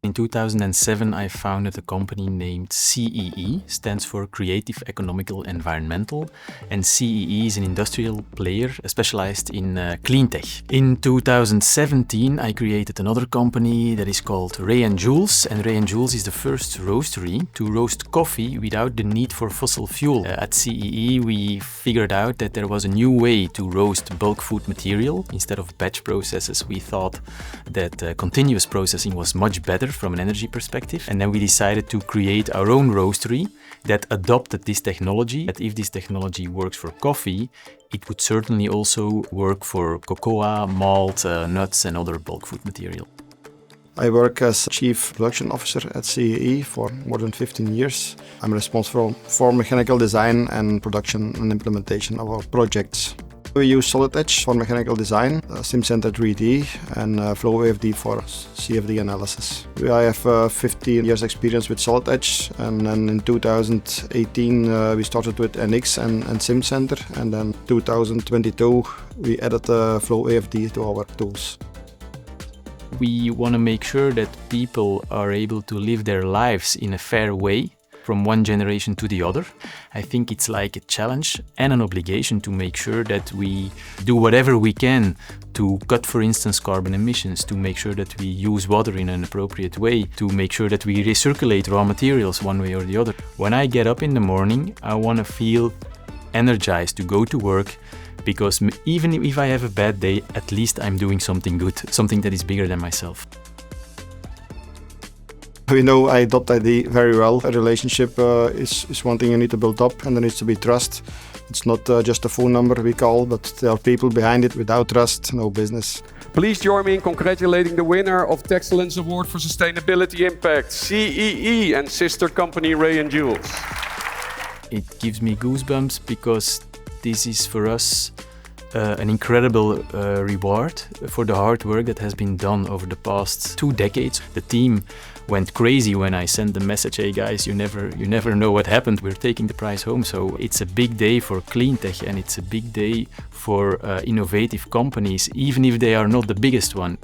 In 2007, I founded a company named CEE, stands for Creative Economical Environmental, and CEE is an industrial player specialized in clean tech. In 2017, I created another company that is called Ray & Jules, and Ray & Jules is the first roastery to roast coffee without the need for fossil fuel. At CEE, we figured out that there was a new way to roast bulk food material. Instead of batch processes, we thought that continuous processing was much better from an energy perspective. And then we decided to create our own roastery that adopted this technology. That if this technology works for coffee, it would certainly also work for cocoa, malt, nuts and other bulk food material. I work as Chief Production Officer at CEE for more than 15 years. I'm responsible for mechanical design and production and implementation of our projects. We use Solid Edge for mechanical design, SimCenter 3D and FlowAFD for CFD analysis. I have 15 years experience with Solid Edge, and then in 2018 we started with NX and SimCenter, and then 2022 we added FlowAFD to our tools. We want to make sure that people are able to live their lives in a fair way from one generation to the other. I think it's like a challenge and an obligation to make sure that we do whatever we can to cut, for instance, carbon emissions, to make sure that we use water in an appropriate way, to make sure that we recirculate raw materials one way or the other. When I get up in the morning, I want to feel energized to go to work, because even if I have a bad day, at least I'm doing something good, something that is bigger than myself. We know Adopt.ID very well. A relationship is one thing you need to build up, and there needs to be trust. It's not just a phone number we call, but there are people behind it. Without trust, no business. Please join me in congratulating the winner of the Excellence Award for Sustainability Impact, CEE and sister company Ray & Jules. It gives me goosebumps because this is for us an incredible reward for the hard work that has been done over the past 2 decades. The team went crazy when I sent the message, hey guys, you never know what happened, we're taking the prize home. So it's a big day for clean tech, and it's a big day for innovative companies, even if they are not the biggest one.